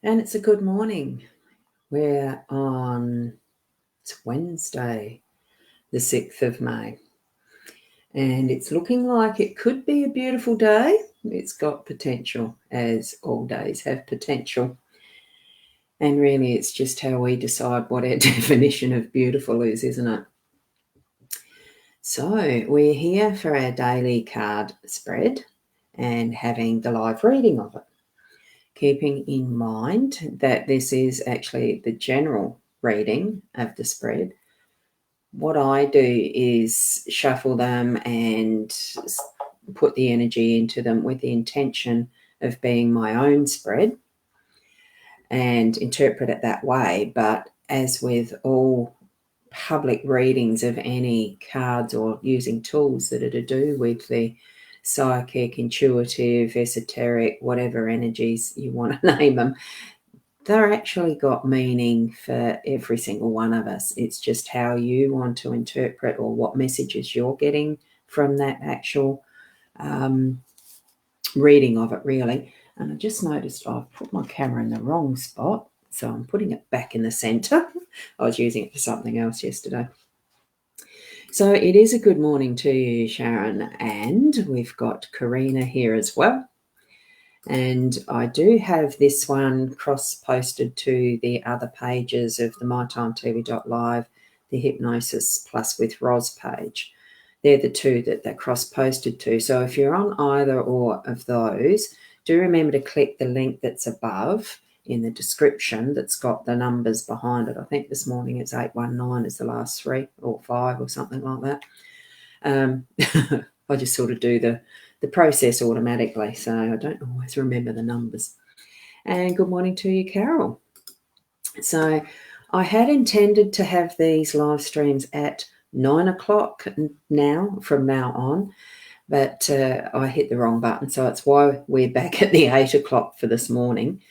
And it's a good morning. It's Wednesday, the 6th of May. And it's looking like it could be a beautiful day. It's got potential, as all days have potential. And really, it's just how we decide what our definition of beautiful is, isn't it? So we're here for our daily card spread and having the live reading of it. Keeping in mind that this is actually the general reading of the spread. What I do is shuffle them and put the energy into them with the intention of being my own spread and interpret it that way. But as with all public readings of any cards or using tools that are to do with the psychic, intuitive, esoteric, whatever energies you want to name them, they're actually got meaning for every single one of us. It's just how you want to interpret or what messages you're getting from that actual reading of it, really. And I just noticed I've put my camera in the wrong spot, so I'm putting it back in the center. I was using it for something else yesterday. So it is a good morning to you, Sharon, and we've got Karina here as well. And I do have this one cross-posted to the other pages of the mytimetv.live, the Hypnosis Plus with Roz page. They're the two that they're cross-posted to. So if you're on either or of those, do remember to click the link that's above in the description that's got the numbers behind it. I think this morning it's 819 is the last 3 or 5 or something like that. I just sort of do the process automatically, so I don't always remember the numbers. And good morning to you, Carol. So I had intended to have these live streams at 9 o'clock now, from now on, but I hit the wrong button, so it's why we're back at the 8 o'clock for this morning.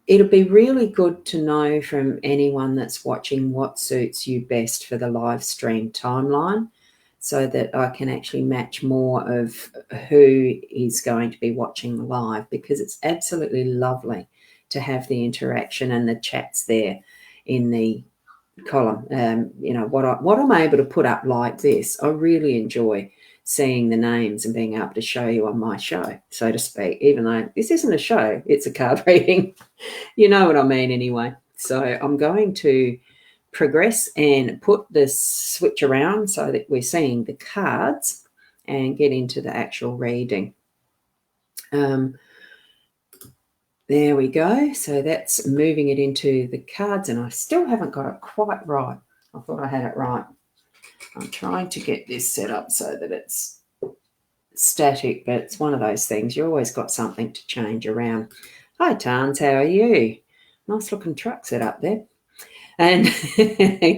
It'll be really good to know from anyone that's watching what suits you best for the live stream timeline, so that I can actually match more of who is going to be watching live, because it's absolutely lovely to have the interaction and the chats there in the column. What I'm able to put up like this, I really enjoy seeing the names and being able to show you on my show, so to speak, even though this isn't a show, it's a card reading. You know what I mean anyway. So I'm going to progress and put this switch around so that we're seeing the cards and get into the actual reading. There we go. So that's moving it into the cards, and I still haven't got it quite right. I thought I had it right. I'm trying to get this set up so that it's static, but it's one of those things. You always got something to change around. Hi, Tans, how are you? Nice looking truck set up there. And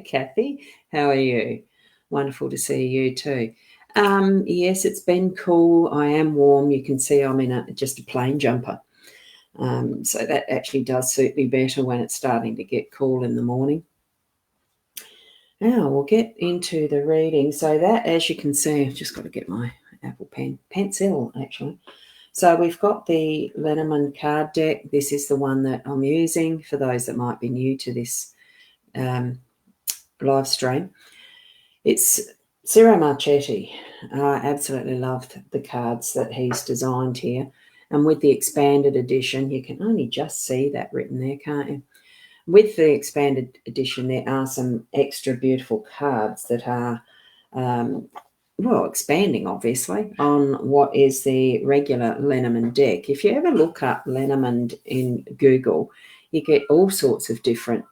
Kathy, how are you? Wonderful to see you too. Yes, it's been cool. I am warm. You can see I'm in just a plain jumper. So that actually does suit me better when it's starting to get cool in the morning. Now we'll get into the reading. So that, as you can see, I've just got to get my Apple pencil actually. So we've got the Lenormand card deck. This is the one that I'm using for those that might be new to this live stream. It's Ciro Marchetti. I absolutely loved the cards that he's designed here. And with the expanded edition, you can only just see that written there, can't you? With the expanded edition, there are some extra beautiful cards that are, expanding, obviously, on what is the regular Lenormand deck. If you ever look up Lenormand in Google, you get all sorts of different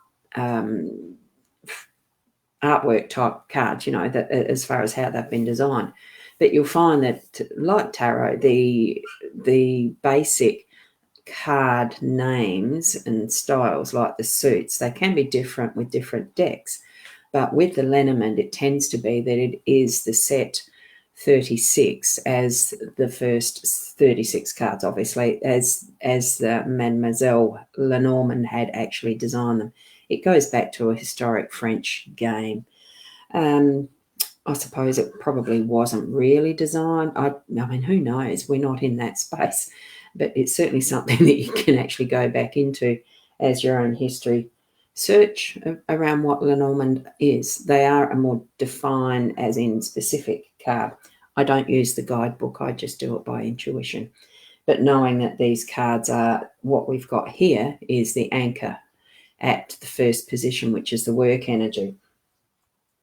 artwork type cards, that as far as how they've been designed. But you'll find that, like tarot, the basic card names and styles, like the suits, they can be different with different decks. But with the Lenormand, it tends to be that it is the set 36 as the first 36 cards, obviously, as the Mademoiselle Lenormand had actually designed them. It goes back to a historic French game. I suppose it probably wasn't really designed. I mean, who knows? We're not in that space. but it's certainly something that you can actually go back into as your own history. Search around what Lenormand is. They are a more defined, as in specific card. I don't use the guidebook, I just do it by intuition. But knowing that these cards are, what we've got here is the anchor at the first position, which is the work energy.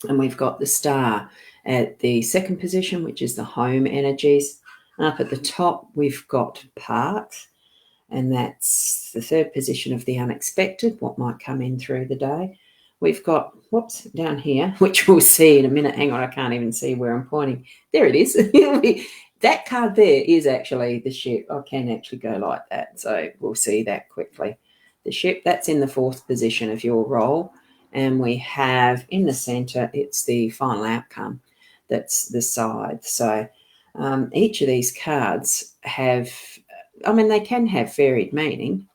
And we've got the star at the second position, which is the home energies. Up at the top, we've got parts, and that's the third position of the unexpected, what might come in through the day. We've got, whoops, down here, which we'll see in a minute. Hang on, I can't even see where I'm pointing. There it is. That card there is actually the ship. I can actually go like that, so we'll see that quickly. The ship, that's in the fourth position of your role. And we have in the centre, it's the final outcome. That's the side. So each of these cards have, I mean, they can have varied meaning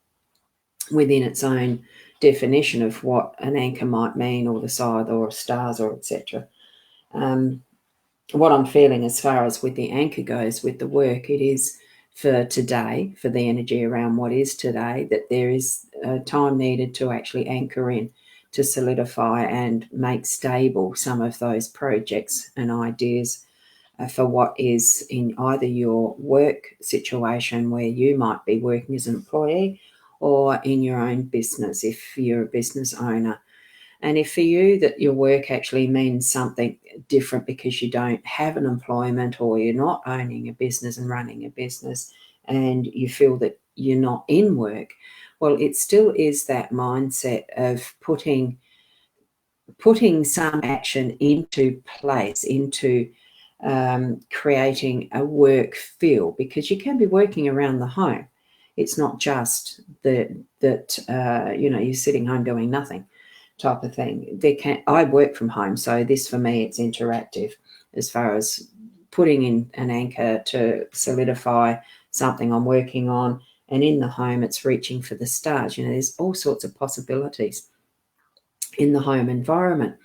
within its own definition of what an anchor might mean, or the side, or stars, or etc. What I'm feeling as far as with the anchor goes, with the work, it is for today, for the energy around what is today, that there is time needed to actually anchor in, to solidify and make stable some of those projects and ideas for what is in either your work situation where you might be working as an employee, or in your own business if you're a business owner. And if for you that your work actually means something different because you don't have an employment, or you're not owning a business and running a business, and you feel that you're not in work, well, it still is that mindset of putting some action into place, into creating a work feel, because you can be working around the home. It's not just that you're sitting home doing nothing type of thing. I work from home, so this for me, it's interactive as far as putting in an anchor to solidify something I'm working on. And in the home, it's reaching for the stars. There's all sorts of possibilities in the home environment.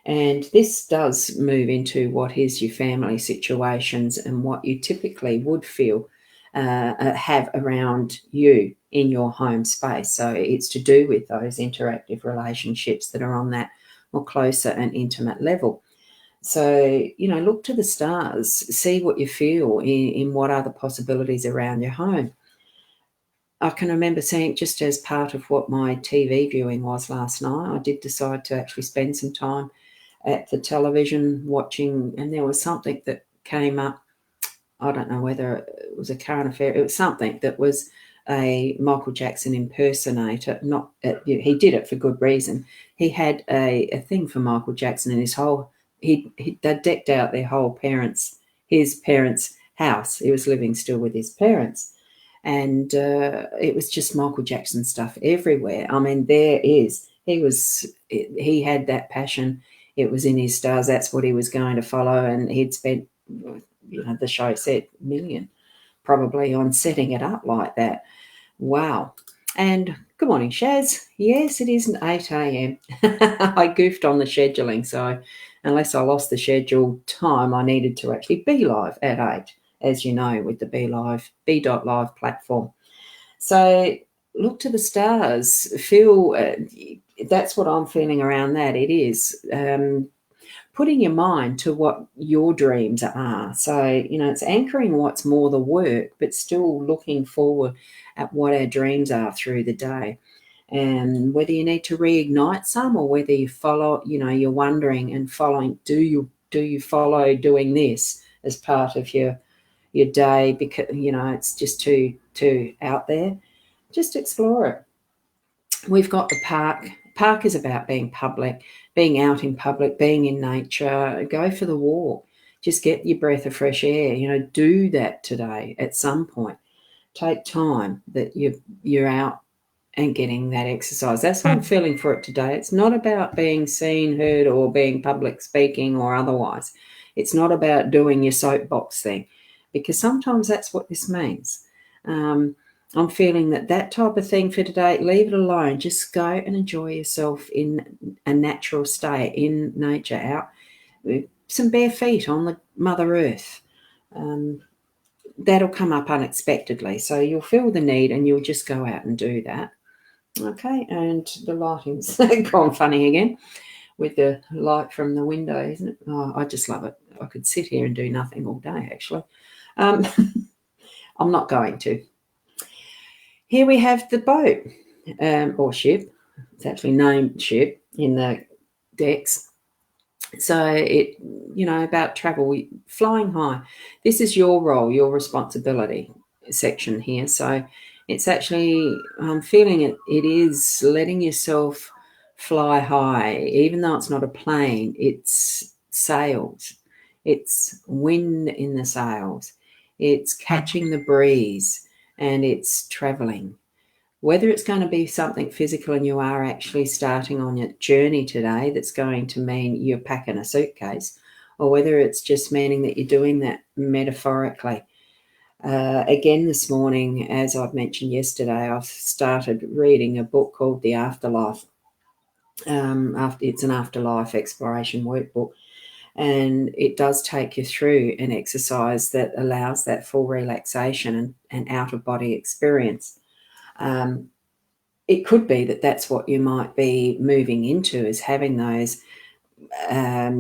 And this does move into what is your family situations and what you typically would feel have around you in your home space. So it's to do with those interactive relationships that are on that more closer and intimate level. So, look to the stars, see what you feel in what are the possibilities around your home. I can remember seeing, just as part of what my TV viewing was last night, I did decide to actually spend some time at the television watching, and there was something that came up. I don't know whether it was a current affair. It was something that was a Michael Jackson impersonator. He did it for good reason. He had a thing for Michael Jackson, and they decked out his parents' house. He was living still with his parents, and it was just Michael Jackson stuff everywhere. I mean, he had that passion. It was in his stars. That's what he was going to follow, and he'd spent, the show said, $1 million probably on setting it up like that. Wow. And good morning, Shaz. Yes, it isn't 8 a.m. I goofed on the scheduling, so unless I lost the scheduled time, I needed to actually be live at 8, as you know, with the B.live platform. So look to the stars. Feel that's what I'm feeling around that. It is putting your mind to what your dreams are. So, it's anchoring what's more the work, but still looking forward at what our dreams are through the day. And whether you need to reignite some, or whether you follow, you're wondering and following, do you follow doing this as part of your day, because, it's just too out there. Just explore it. We've got the park. Park is about being public, being out in public, being in nature. Go for the walk. Just get your breath of fresh air. Do that today at some point. Take time that you're out and getting that exercise. That's what I'm feeling for it today. It's not about being seen, heard, or being public speaking or otherwise. It's not about doing your soapbox thing, because sometimes that's what this means. I'm feeling that type of thing for today, leave it alone. Just go and enjoy yourself in a natural state, in nature, out with some bare feet on the Mother Earth. that'll come up unexpectedly. So you'll feel the need and you'll just go out and do that. Okay, and the lighting's gone funny again with the light from the window, isn't it? Oh, I just love it. I could sit here and do nothing all day, actually. I'm not going to. Here we have the boat or ship. It's actually named ship in the decks. So it, about travel, flying high. This is your role, your responsibility section here. So it's actually, I'm feeling it is letting yourself fly high, even though it's not a plane, it's sails, it's wind in the sails, it's catching the breeze, and it's traveling. Whether it's going to be something physical and you are actually starting on your journey today that's going to mean you're packing a suitcase, or whether it's just meaning that you're doing that metaphorically. Again, this morning, as I've mentioned yesterday, I've started reading a book called The Afterlife. It's an afterlife exploration workbook, and it does take you through an exercise that allows that full relaxation and out-of-body experience. It could be that that's what you might be moving into, is having those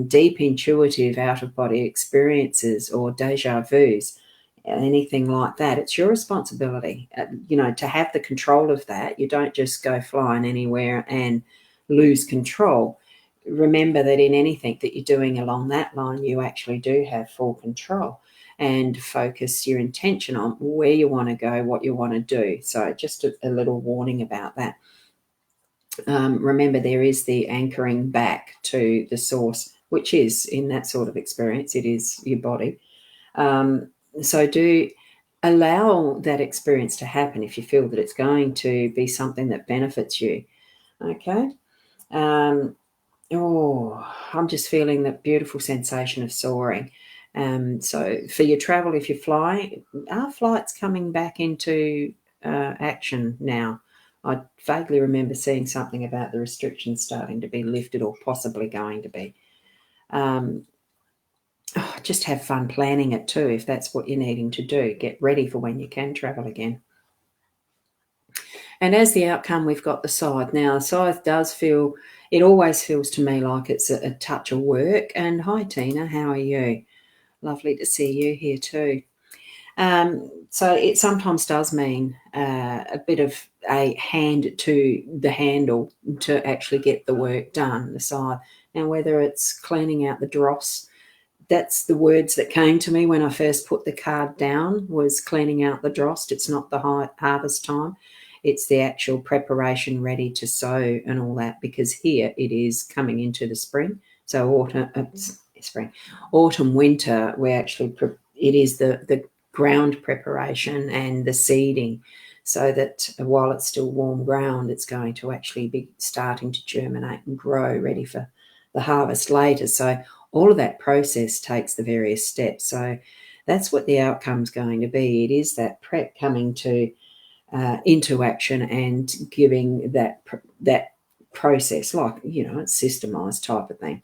deep intuitive out-of-body experiences or deja vus, anything like that. It's your responsibility, to have the control of that. You don't just go flying anywhere and lose control. Remember that in anything that you're doing along that line, you actually do have full control, and focus your intention on where you want to go, what you want to do. So just a little warning about that. Remember, there is the anchoring back to the source, which is, in that sort of experience, it is your body. So do allow that experience to happen if you feel that it's going to be something that benefits you. Okay. I'm just feeling that beautiful sensation of soaring. So for your travel, if you fly, are flights coming back into action now? I vaguely remember seeing something about the restrictions starting to be lifted, or possibly going to be. Just have fun planning it too, if that's what you're needing to do. Get ready for when you can travel again. And as the outcome, we've got the scythe. Now, the scythe does feel, it always feels to me like it's a touch of work. And hi, Tina, how are you? Lovely to see you here too. So it sometimes does mean a bit of a hand to the handle to actually get the work done, the scythe. Now, whether it's cleaning out the dross, that's the words that came to me when I first put the card down, was cleaning out the dross. It's not the harvest time. It's the actual preparation ready to sow and all that, because here it is coming into the spring. So autumn, winter, we actually, it is the ground preparation and the seeding, so that while it's still warm ground, it's going to actually be starting to germinate and grow, ready for the harvest later. So all of that process takes the various steps. So that's what the outcome's going to be. It is that prep coming to into action and giving that process, like, it's systemized type of thing.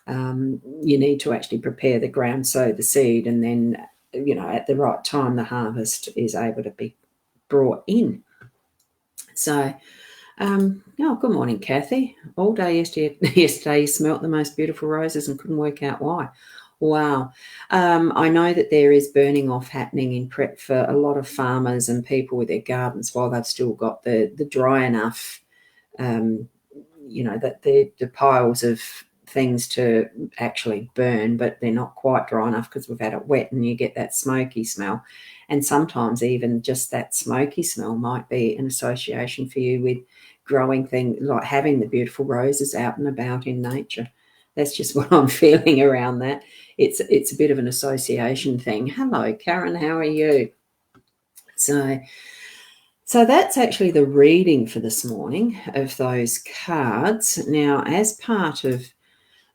You need to actually prepare the ground, sow the seed, and then, at the right time, the harvest is able to be brought in. So, good morning, Kathy. All day yesterday you smelt the most beautiful roses and couldn't work out why. Wow. I know that there is burning off happening in prep for a lot of farmers and people with their gardens while they've still got the dry enough, that the piles of things to actually burn, but they're not quite dry enough because we've had it wet, and you get that smoky smell. And sometimes even just that smoky smell might be an association for you with growing things, like having the beautiful roses out and about in nature. That's just what I'm feeling around that. It's a bit of an association thing. Hello, Karen, how are you? So that's actually the reading for this morning of those cards. Now, as part of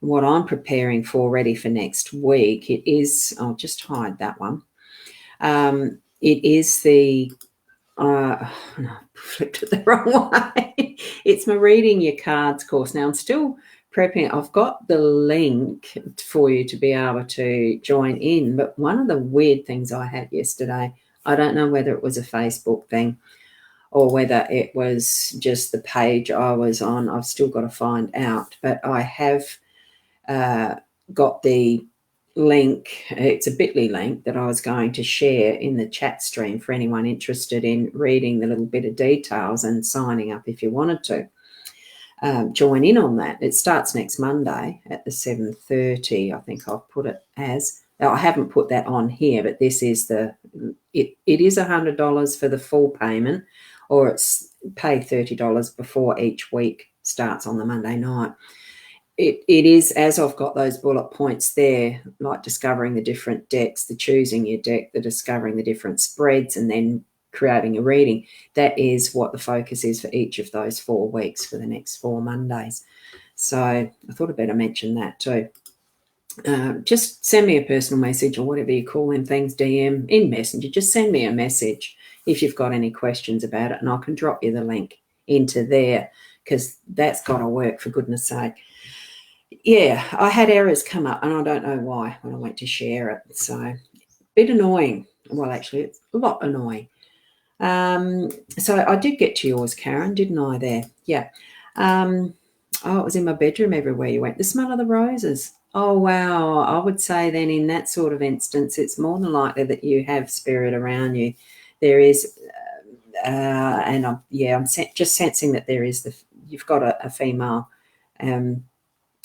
what I'm preparing for, ready for next week, it is, I'll just hide that one. It is the, no, I flipped it the wrong way. It's my Reading Your Cards course. Now, I'm still prepping. I've got the link for you to be able to join in. But one of the weird things I had yesterday, I don't know whether it was a Facebook thing or whether it was just the page I was on. I've still got to find out. But I have got the link. It's a bit.ly link that I was going to share in the chat stream for anyone interested in reading the little bit of details and signing up if you wanted to. Join in on that. It starts next Monday at the 7:30. I think I've put it as. I haven't put that on here, but this is it is $100 for the full payment, or it's pay $30 before each week starts on the Monday night. It is, as I've got those bullet points there, like discovering the different decks, the choosing your deck, the discovering the different spreads, and then creating a reading. That is what the focus is for each of those 4 weeks for the next 4 Mondays. So I thought I'd better mention that too. Just send me a personal message or whatever you call them things, DM, in Messenger. Just send me a message if you've got any questions about it, and I can drop you the link into there, because that's got to work, for goodness sake. Yeah, I had errors come up, and I don't know why when I went to share it. So a bit annoying. Well, actually, it's a lot annoying. So I did get to yours, Karen, didn't I, there? Yeah. It was in my bedroom everywhere you went. The smell of the roses. Oh, wow. I would say then in that sort of instance, it's more than likely that you have spirit around you. There is, and I'm just sensing that there is you've got a female,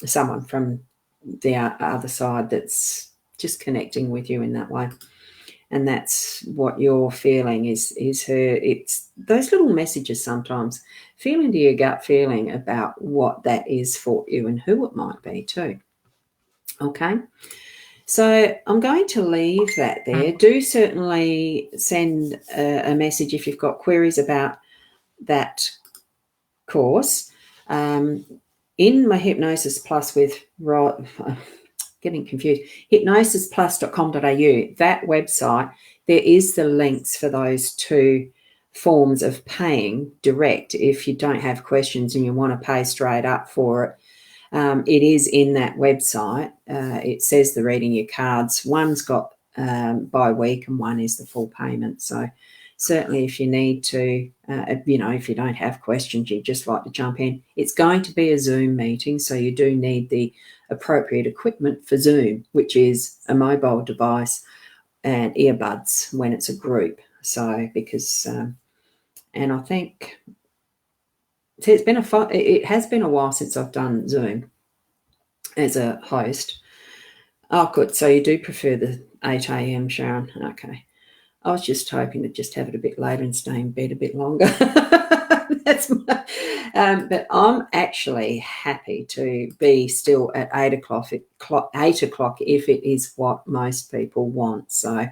someone from the other side that's just connecting with you in that way. And that's what you're feeling is her. It's those little messages sometimes. Feel into your gut feeling about what that is for you and who it might be too. Okay. So I'm going to leave that there. Do certainly send a message if you've got queries about that course. In my Hypnosis Plus with getting confused, hypnosisplus.com.au, that website, there is the links for those 2 forms of paying direct. If you don't have questions and you want to pay straight up for it, it is in that website. It says the reading your cards. One's got by week and one is the full payment. So certainly if you need to, if you don't have questions, you just like to jump in. It's going to be a Zoom meeting, so you do need the appropriate equipment for Zoom, which is a mobile device and earbuds when it's a group. So because, and I think it has been a while since I've done Zoom as a host. Oh, good. So you do prefer the 8 a.m, Sharon? Okay. I was just hoping to just have it a bit later and stay in bed a bit longer. But I'm actually happy to be still at 8 o'clock if it is what most people want. So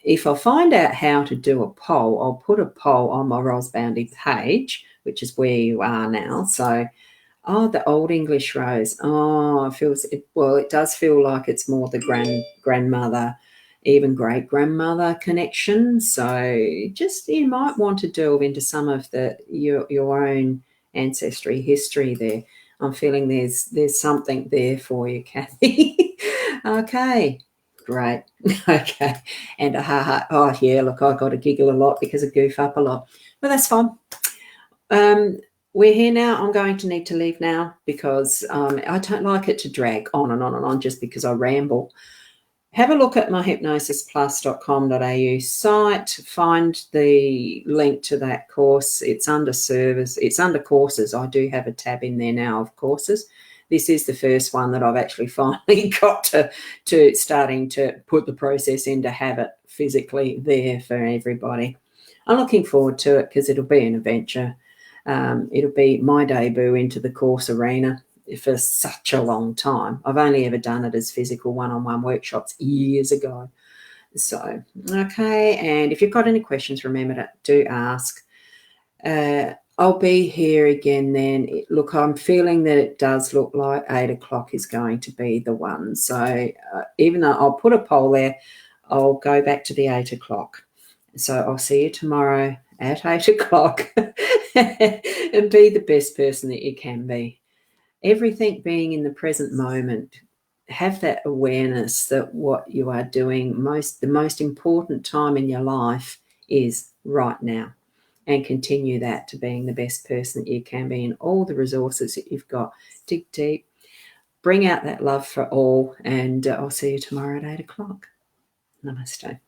if I find out how to do a poll, I'll put a poll on my Rosboundy page, which is where you are now. So, the Old English Rose. It does feel like it's more the grandmother, even great grandmother connection. So just you might want to delve into some of your own ancestry history there. I'm feeling there's something there for you, Kathy. Okay, great. Okay, and a ha. Oh yeah, look, I got to giggle a lot because I goof up a lot, but that's fine. We're here now. I'm going to need to leave now because I don't like it to drag on and on and on just because I ramble. Have a look at my hypnosisplus.com.au site. Find the link to that course. It's under service. It's under courses. I do have a tab in there now of courses. This is the first one that I've actually finally got to starting to put the process in to have it physically there for everybody. I'm looking forward to it because it'll be an adventure. It'll be my debut into the course arena for such a long time. I've only ever done it as physical one-on-one workshops years ago. So, okay, and if you've got any questions, remember to do ask. I'll be here again then. Look, I'm feeling that it does look like 8 o'clock is going to be the one. So even though I'll put a poll there, I'll go back to the 8 o'clock. So I'll see you tomorrow at 8 o'clock and be the best person that you can be. everything being in the present moment. Have that awareness that what you are doing, the most important time in your life is right now, and continue that to being the best person that you can be in all the resources that you've got. Dig deep, bring out that love for all, and I'll see you tomorrow at 8 o'clock. Namaste.